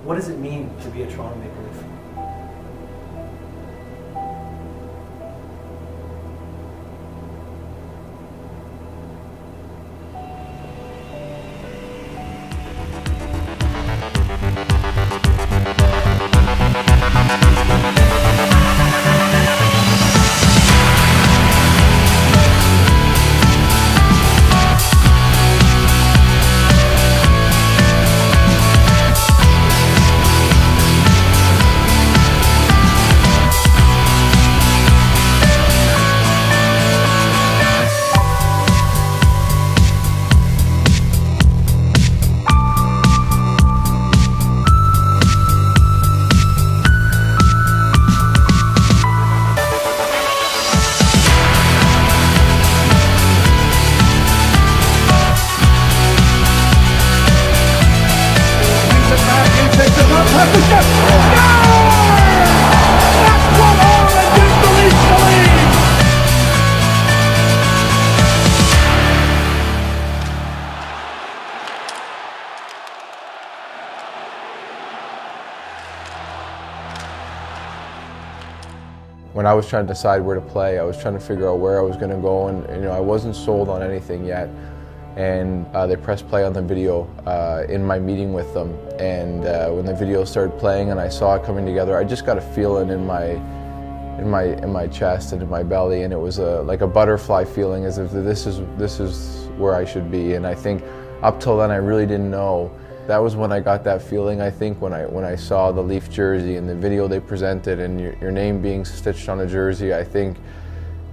What does it mean to be a Toronto Maple Leaf? When I was trying to decide where to play, I was trying to figure out where I was going to go, and I wasn't sold on anything yet. And they pressed play on the video in my meeting with them, and when the video started playing and I saw it coming together, I just got a feeling in my chest and in my belly, and it was like a butterfly feeling, as if this is where I should be. And I think up till then I really didn't know. That was when I got that feeling, I think, when I saw the Leaf jersey and the video they presented and your name being stitched on a jersey. I think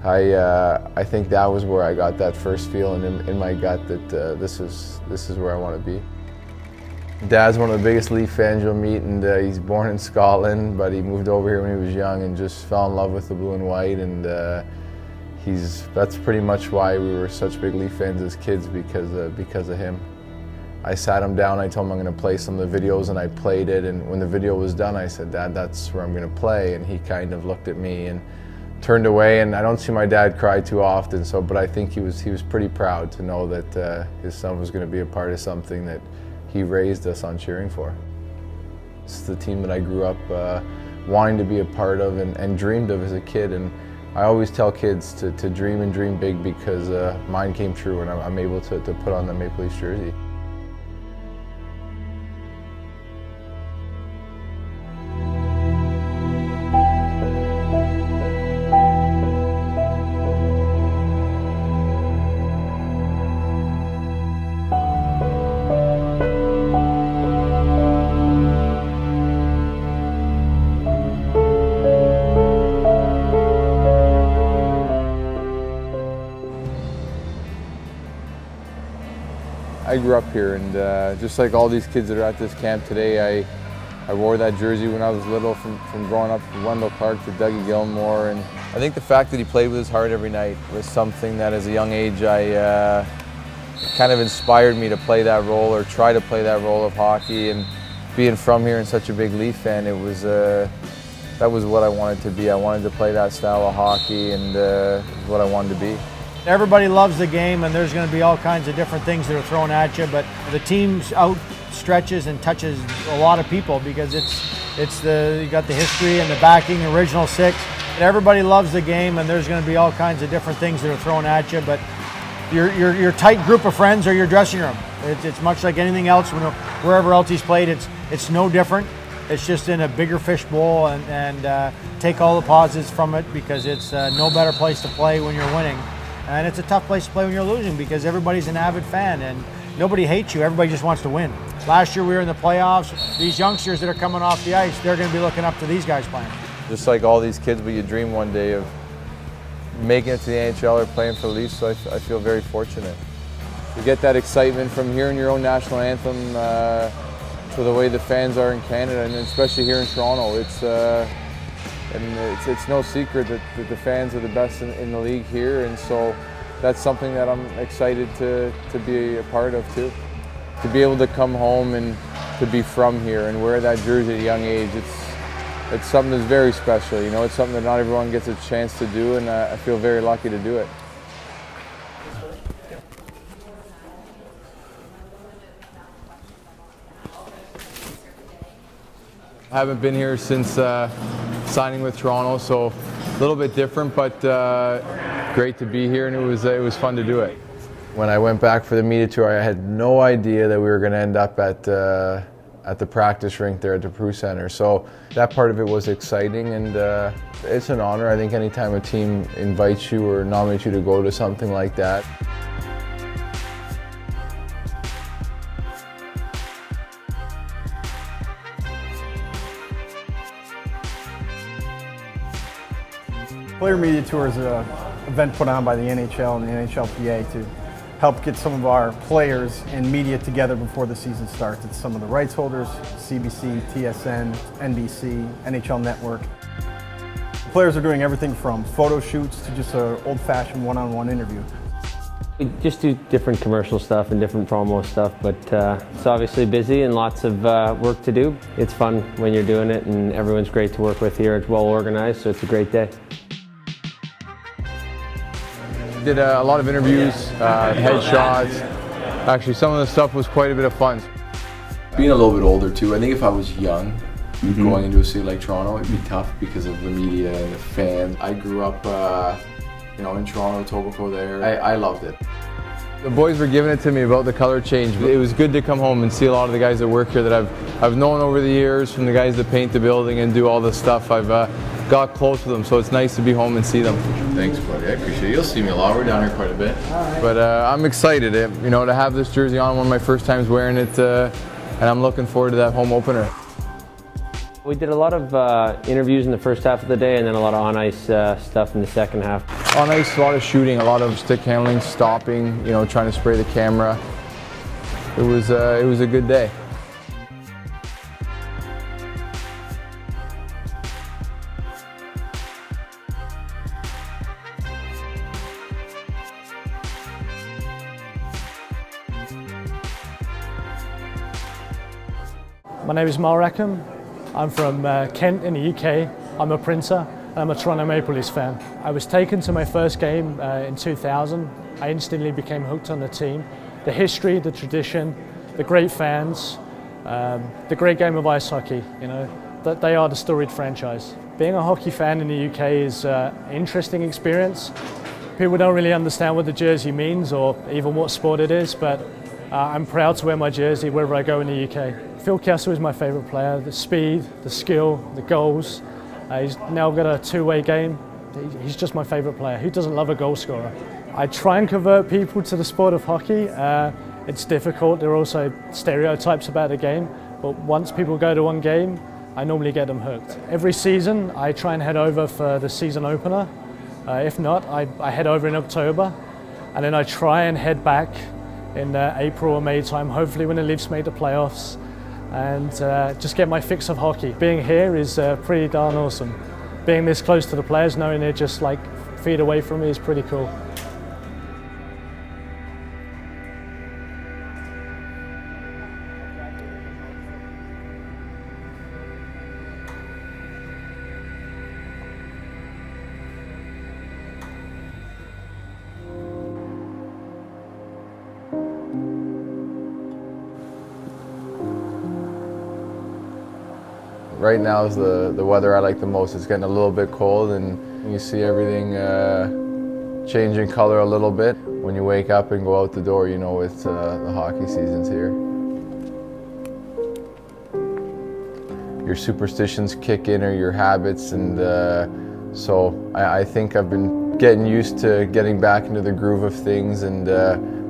that was where I got that first feeling in my gut that this is where I want to be. Dad's one of the biggest Leaf fans you'll meet, and he's born in Scotland, but he moved over here when he was young and just fell in love with the blue and white. And that's pretty much why we were such big Leaf fans as kids, because of him. I sat him down, I told him I'm going to play some of the videos, and I played it, and when the video was done I said, "Dad, that's where I'm going to play," and he kind of looked at me and turned away. And I don't see my dad cry too often, but I think he was pretty proud to know that his son was going to be a part of something that he raised us on cheering for. It's the team that I grew up wanting to be a part of and dreamed of as a kid, and I always tell kids to dream and dream big, because mine came true, and I'm able to put on the Maple Leafs jersey. I grew up here, and just like all these kids that are at this camp today, I wore that jersey when I was little, from growing up from Wendell Clark to Dougie Gilmore. And I think the fact that he played with his heart every night was something that as a young age kind of inspired me to play that role, or try to play that role of hockey. And being from here and such a big Leaf fan, that was what I wanted to be. I wanted to play that style of hockey, and what I wanted to be. Everybody loves the game, and there's going to be all kinds of different things that are thrown at you, but the team outstretches and touches a lot of people, because you got the history and the backing, the original six. Everybody loves the game, and there's going to be all kinds of different things that are thrown at you, but your tight group of friends are your dressing room. It's much like anything else. Wherever else he's played, it's no different. It's just in a bigger fish bowl, and take all the positives from it, because it's no better place to play when you're winning. And it's a tough place to play when you're losing, because everybody's an avid fan and nobody hates you. Everybody just wants to win. Last year we were in the playoffs. These youngsters that are coming off the ice, they're going to be looking up to these guys playing. Just like all these kids, but you dream one day of making it to the NHL or playing for the Leafs, so I feel very fortunate. You get that excitement from hearing your own national anthem to the way the fans are in Canada, and especially here in Toronto. It's no secret that the fans are the best in the league here, and so that's something that I'm excited to be a part of too. To be able to come home and to be from here and wear that jersey at a young age, it's something that's very special. It's something that not everyone gets a chance to do, and I feel very lucky to do it. I haven't been here since signing with Toronto, so a little bit different, but great to be here, and it was fun to do it. When I went back for the media tour, I had no idea that we were going to end up at the practice rink there at the Peru Center. So that part of it was exciting, and it's an honor. I think anytime a team invites you or nominates you to go to something like that. Player Media Tour is an event put on by the NHL and the NHLPA to help get some of our players and media together before the season starts. It's some of the rights holders, CBC, TSN, NBC, NHL Network. The players are doing everything from photo shoots to just an old-fashioned one-on-one interview. We just do different commercial stuff and different promo stuff, but it's obviously busy and lots of work to do. It's fun when you're doing it, and everyone's great to work with here. It's well organized, so it's a great day. Did a lot of interviews, headshots. Actually, some of the stuff was quite a bit of fun. Being a little bit older too, I think if I was young, going into a city like Toronto, it'd be tough because of the media and the fans. I grew up, you know, in Toronto, Etobicoke there. I loved it. The boys were giving it to me about the color change. It was good to come home and see a lot of the guys that work here that I've known over the years, from the guys that paint the building and do all this stuff. I've got close with them, so it's nice to be home and see them. Thanks, buddy. I appreciate it. You'll see me a lot. We're down here quite a bit. But I'm excited, you know, to have this jersey on. One of my first times wearing it, and I'm looking forward to that home opener. We did a lot of interviews in the first half of the day, and then a lot of on-ice stuff in the second half. On ice, a lot of shooting, a lot of stick handling, stopping, you know, trying to spray the camera. It was a good day. My name is Mal Rackham. I'm from Kent in the UK. I'm a printer. I'm a Toronto Maple Leafs fan. I was taken to my first game in 2000. I instantly became hooked on the team. The history, the tradition, the great fans, the great game of ice hockey. You know, that they are the storied franchise. Being a hockey fan in the UK is an interesting experience. People don't really understand what the jersey means or even what sport it is, but I'm proud to wear my jersey wherever I go in the UK. Phil Kessel is my favourite player. The speed, the skill, the goals. He's now got a two-way game. He's just my favourite player. Who doesn't love a goal scorer? I try and convert people to the sport of hockey. It's difficult. There are also stereotypes about the game, but once people go to one game, I normally get them hooked. Every season, I try and head over for the season opener. If not, I head over in October, and then I try and head back in April or May time, hopefully when the Leafs make the playoffs, and just get my fix of hockey. Being here is pretty darn awesome. Being this close to the players, knowing they're just like feet away from me, is pretty cool. Right now is the weather I like the most. It's getting a little bit cold, and you see everything changing color a little bit. When you wake up and go out the door, you know it's the hockey season's here. Your superstitions kick in, or your habits, and so I think I've been getting used to getting back into the groove of things, and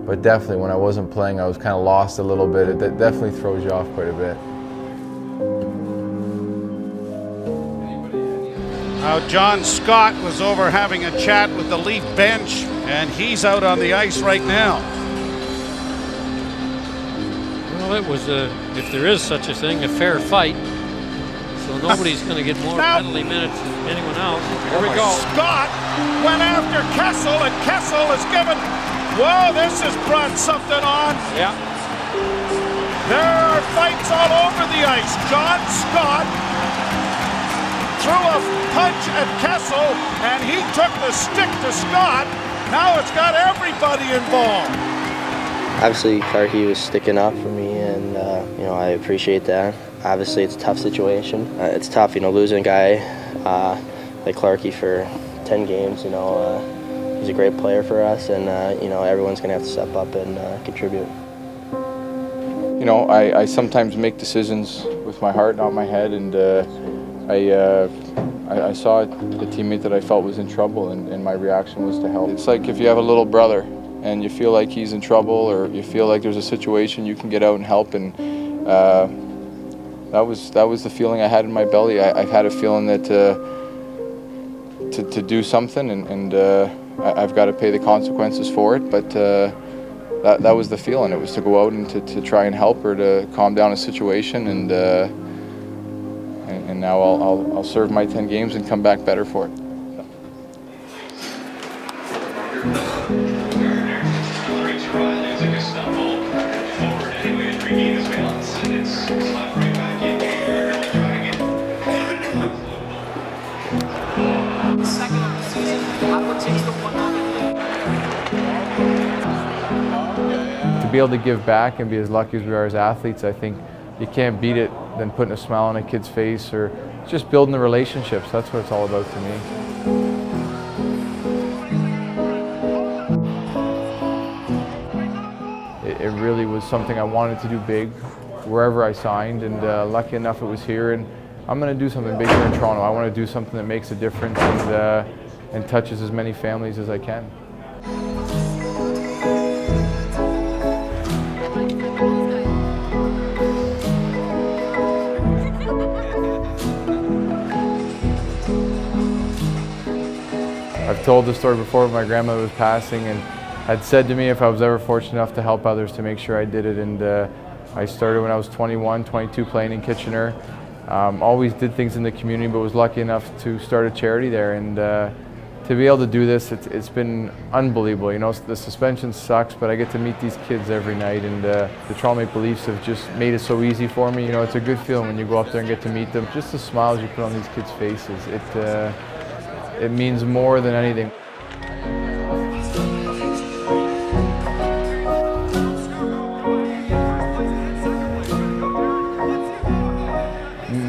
but definitely when I wasn't playing, I was kind of lost a little bit. It definitely throws you off quite a bit. Now John Scott was over having a chat with the Leaf bench, and he's out on the ice right now. Well, it was if there is such a thing, a fair fight. So nobody's going to get more penalty minutes than anyone else. Here we go. Scott went after Kessel, and Kessel is given. Whoa, this has brought something on. Yeah. There are fights all over the ice. John Scott threw a punch at Kessel, and he took the stick to Scott. Now it's got everybody involved. Obviously, Karki was sticking up for me, and you know, I appreciate that. Obviously, it's a tough situation. It's tough, losing a guy like Clarkie for 10 games. He's a great player for us, and everyone's going to have to step up and contribute. I sometimes make decisions with my heart, not my head, and I saw a teammate that I felt was in trouble, and my reaction was to help. It's like if you have a little brother and you feel like he's in trouble, or you feel like there's a situation, you can get out and help, and that was the feeling I had in my belly. I had a feeling that to do something, and I've got to pay the consequences for it, but that was the feeling. It was to go out and to try and help or to calm down a situation, and now I'll serve my 10 games and come back better for it. To be able to give back and be as lucky as we are as athletes, I think you can't beat it than putting a smile on a kid's face or just building the relationships. That's what it's all about to me. It really was something I wanted to do big wherever I signed, and lucky enough it was here, and I'm going to do something big here in Toronto. I want to do something that makes a difference and touches as many families as I can. I've told the story before, my grandmother was passing and had said to me if I was ever fortunate enough to help others to make sure I did it, and I started when I was 21, 22 playing in Kitchener. Always did things in the community, but was lucky enough to start a charity there, and to be able to do this, it's been unbelievable. The suspension sucks, but I get to meet these kids every night, and the Toronto Maple Leafs have just made it so easy for me. It's a good feeling when you go up there and get to meet them. Just the smiles you put on these kids' faces, it means more than anything.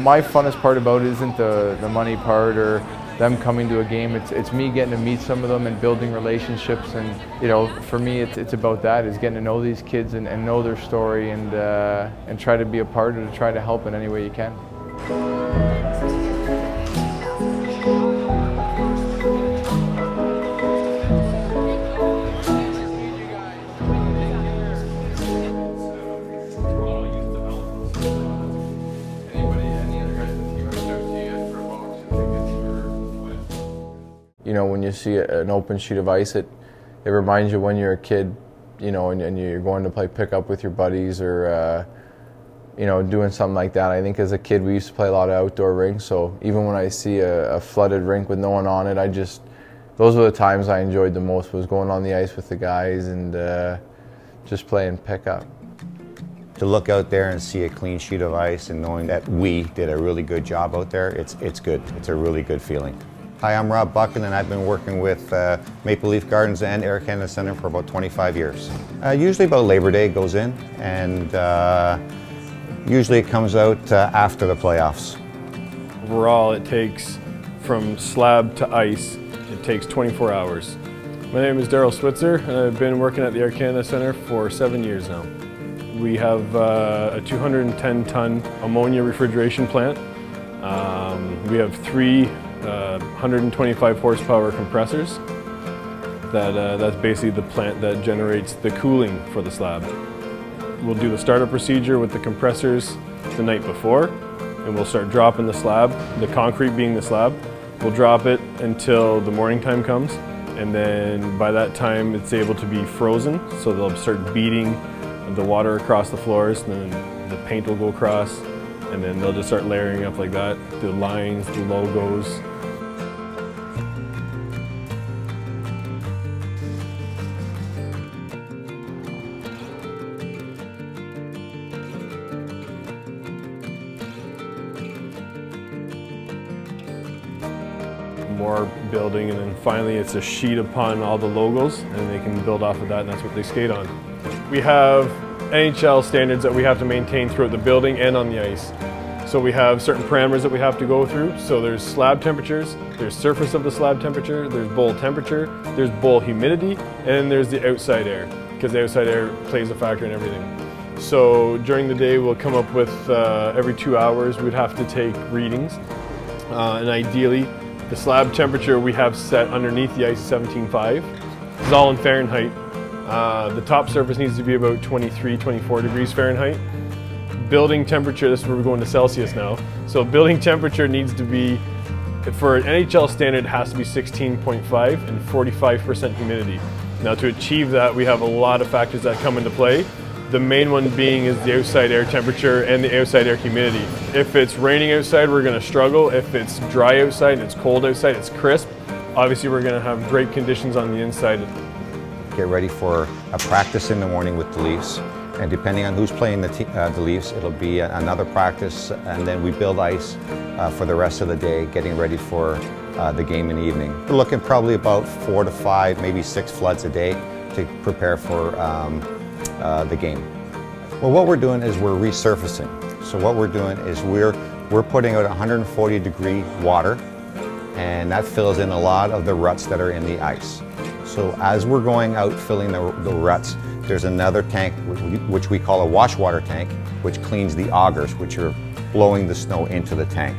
My funnest part about it isn't the money part or them coming to a game. It's me getting to meet some of them and building relationships, and for me it's about that, is getting to know these kids and know their story, and try to be a part of it, to try to help in any way you can. When you see an open sheet of ice, it reminds you when you're a kid, and you're going to play pickup with your buddies, or doing something like that. I think as a kid we used to play a lot of outdoor rinks, so even when I see a flooded rink with no one on it, those were the times I enjoyed the most, was going on the ice with the guys and just playing pickup. To look out there and see a clean sheet of ice and knowing that we did a really good job out there, it's good. It's a really good feeling. Hi, I'm Rob Buchan, and I've been working with Maple Leaf Gardens and Air Canada Centre for about 25 years. Usually about Labor Day it goes in, and usually it comes out after the playoffs. Overall, it takes, from slab to ice, it takes 24 hours. My name is Daryl Switzer, and I've been working at the Air Canada Centre for 7 years now. We have a 210-ton ammonia refrigeration plant. We have 3 125 horsepower compressors. That's basically the plant that generates the cooling for the slab. We'll do the startup procedure with the compressors the night before, and we'll start dropping the slab, the concrete being the slab. We'll drop it until the morning time comes, and then by that time it's able to be frozen, so they'll start beating the water across the floors, and then the paint will go across, and then they'll just start layering up like that, the lines, the logos. More building, and then finally it's a sheet upon all the logos, and they can build off of that, and that's what they skate on. We have NHL standards that we have to maintain throughout the building and on the ice. So we have certain parameters that we have to go through. So there's slab temperatures, there's surface of the slab temperature, there's bowl temperature, there's bowl humidity, and there's the outside air, because the outside air plays a factor in everything. So during the day we'll come up with, every 2 hours we'd have to take readings. And ideally, the slab temperature we have set underneath the ice is 17.5. This is all in Fahrenheit. The top surface needs to be about 23, 24 degrees Fahrenheit. Building temperature, this is where we're going to Celsius now. So building temperature needs to be, for an NHL standard, it has to be 16.5 and 45% humidity. Now to achieve that, we have a lot of factors that come into play. The main one being is the outside air temperature and the outside air humidity. If it's raining outside, we're going to struggle. If it's dry outside and it's cold outside, it's crisp, obviously we're going to have great conditions on the inside. Get ready for a practice in the morning with the Leafs. And depending on who's playing the Leafs, it'll be another practice, and then we build ice for the rest of the day, getting ready for the game in the evening. We're looking probably about 4 to 5, maybe 6 floods a day to prepare for the game. Well, what we're doing is we're resurfacing. So what we're doing is we're putting out 140-degree water, and that fills in a lot of the ruts that are in the ice. So as we're going out filling the ruts, there's another tank which we call a wash water tank, which cleans the augers, which are blowing the snow into the tank.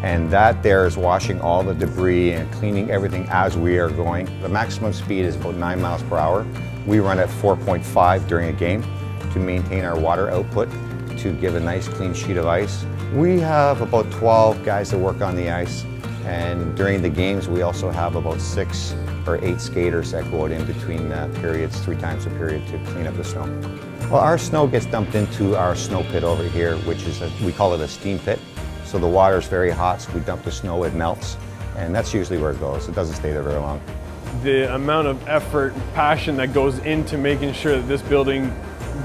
And that there is washing all the debris and cleaning everything as we are going. The maximum speed is about 9 miles per hour. We run at 4.5 during a game to maintain our water output, to give a nice clean sheet of ice. We have about 12 guys that work on the ice, and during the games we also have about 6 or 8 skaters that go out in between periods, 3 times a period, to clean up the snow. Well, our snow gets dumped into our snow pit over here, which is, we call it a steam pit. So the water is very hot, so we dump the snow, it melts, and that's usually where it goes. It doesn't stay there very long. The amount of effort and passion that goes into making sure that this building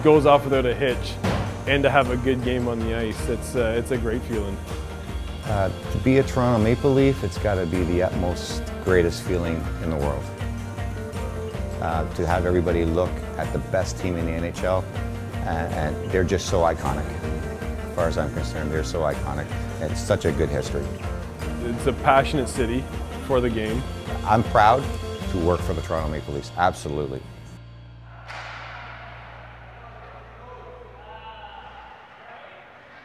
goes off without a hitch, and to have a good game on the ice, it's a great feeling. To be a Toronto Maple Leaf, it's got to be the utmost greatest feeling in the world. To have everybody look at the best team in the NHL, and they're just so iconic. As far as I'm concerned, they're so iconic. It's such a good history. It's a passionate city for the game. I'm proud to work for the Toronto Maple Leafs, absolutely.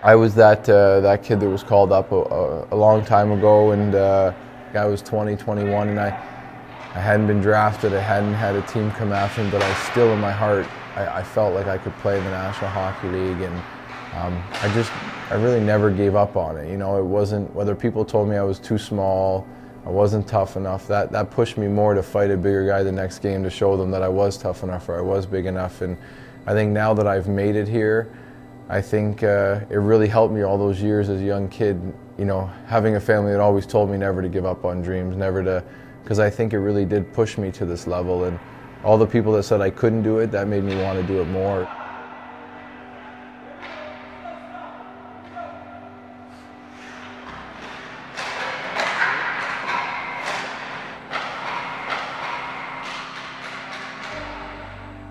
I was that kid that was called up a long time ago, and I was 20, 21, and I hadn't been drafted, I hadn't had a team come after me, but I still, in my heart, I felt like I could play in the National Hockey League, and I really never gave up on it. You know, it wasn't, whether people told me I was too small, I wasn't tough enough, that pushed me more to fight a bigger guy the next game, to show them that I was tough enough, or I was big enough. And I think now that I've made it here, I think it really helped me all those years as a young kid, you know, having a family that always told me never to give up on dreams, never to, because I think it really did push me to this level, and all the people that said I couldn't do it, that made me want to do it more.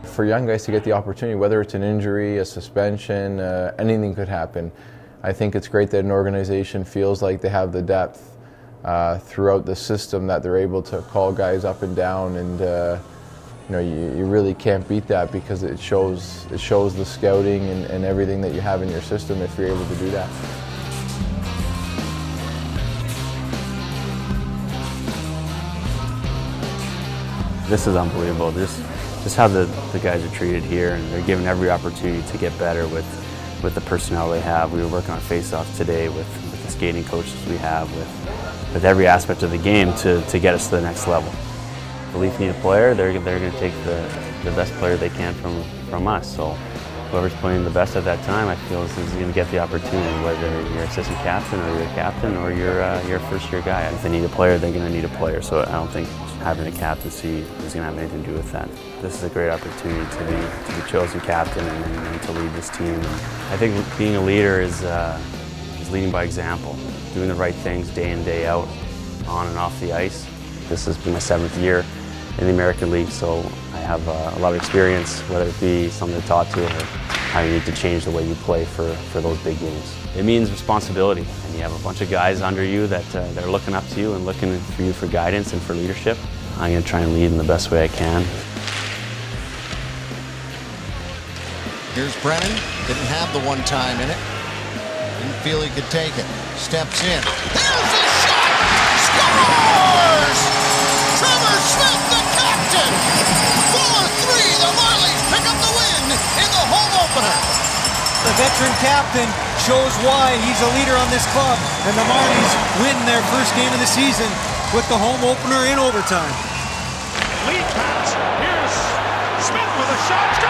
For young guys to get the opportunity, whether it's an injury, a suspension, anything could happen. I think it's great that an organization feels like they have the depth throughout the system, that they're able to call guys up and down, and you know, you really can't beat that, because it shows the scouting and everything that you have in your system if you're able to do that. This is unbelievable. Just how the guys are treated here, and they're given every opportunity to get better with the personnel they have. We were working on face-offs today with the skating coaches we have, with every aspect of the game to get us to the next level. The Leafs need a player, they're going to take the best player they can from us. So whoever's playing the best at that time, I feel is going to get the opportunity, whether you're assistant captain or you're a captain or you're a first-year guy. If they need a player, they're going to need a player. So I don't think having a captaincy is going to have anything to do with that. This is a great opportunity to be chosen captain and to lead this team. And I think being a leader is leading by example, doing the right things day in, day out, on and off the ice. This has been my 7th year in the American League, so I have a lot of experience, whether it be something to talk to or how you need to change the way you play for those big games. It means responsibility, and you have a bunch of guys under you that they're looking up to you and looking for you for guidance and for leadership. I'm going to try and lead in the best way I can. Here's Brennan, didn't have the one time in it. Didn't feel he could take it. Steps in. There's a shot! Scores! Trevor Smith, the captain! 4-3, the Marlies pick up the win in the home opener. The veteran captain shows why he's a leader on this club, and the Marlies win their first game of the season with the home opener in overtime. Lead pass. Here's Smith with a shot.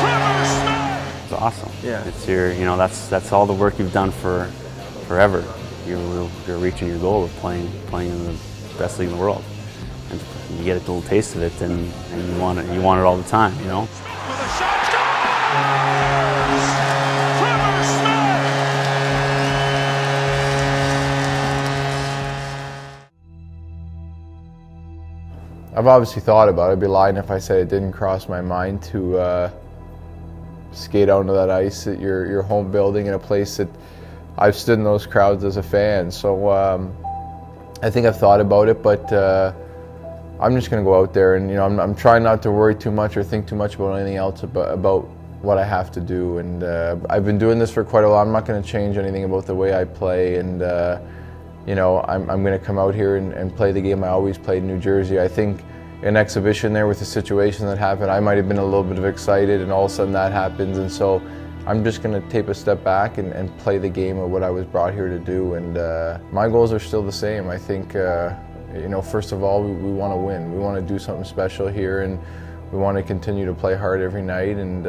Trevor Smith. It's awesome. Yeah. It's your, you know, that's all the work you've done forever. You're reaching your goal of playing in the best league in the world, and you get a little taste of it, and you want it all the time, you know. Smith with a shot. Trevor Smith. I've obviously thought about it. I'd be lying if I said it didn't cross my mind to skate out into that ice at your home building in a place that I've stood in those crowds as a fan. So I think I've thought about it, but I'm just going to go out there, and I'm trying not to worry too much or think too much about anything else about what I have to do. And I've been doing this for quite a while. I'm not going to change anything about the way I play, and I'm going to come out here and play the game I always played in New Jersey. I think an exhibition there with the situation that happened, I might have been a little bit excited, and all of a sudden that happens, and so I'm just going to take a step back and play the game of what I was brought here to do. And my goals are still the same. I think first of all, we want to win. We want to do something special here, and we want to continue to play hard every night, and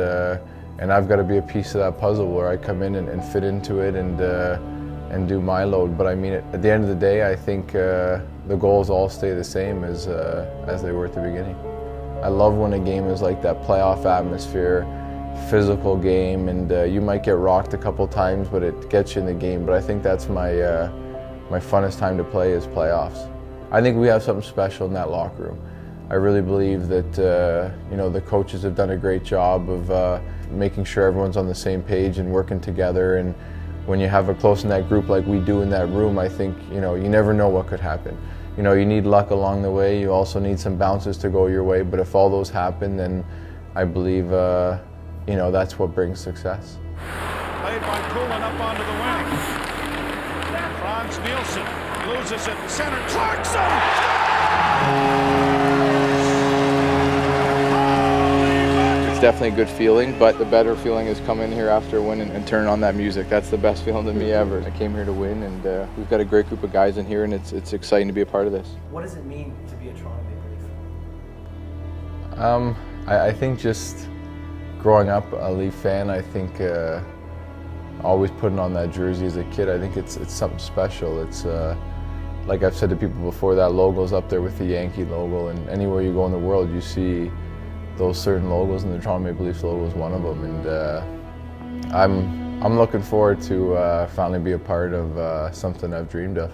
I've got to be a piece of that puzzle where I come in and fit into it and do my load. But I mean, at the end of the day, I think the goals all stay the same as they were at the beginning. I love when a game is like that playoff atmosphere, physical game, and you might get rocked a couple times, but it gets you in the game. But I think that's my funnest time to play is playoffs. I think we have something special in that locker room. I really believe that the coaches have done a great job of making sure everyone's on the same page and working together. And when you have a close-knit group like we do in that room, I think you never know what could happen. You need luck along the way. You also need some bounces to go your way. But if all those happen, then I believe that's what brings success. Played by Poulin up onto the wing. Franz Nielsen loses it. Center. Clarkson. It's definitely a good feeling, but the better feeling is coming here after a win and turning on that music. That's the best feeling to me ever. I came here to win, and we've got a great group of guys in here, and it's exciting to be a part of this. What does it mean to be a Toronto Maple Leaf? I think just growing up a Leaf fan, I think always putting on that jersey as a kid, I think it's something special. It's like I've said to people before, that logo's up there with the Yankee logo, and anywhere you go in the world, you see those certain logos, and the Toronto Maple Leafs logo is one of them. And I'm looking forward to finally be a part of something I've dreamed of.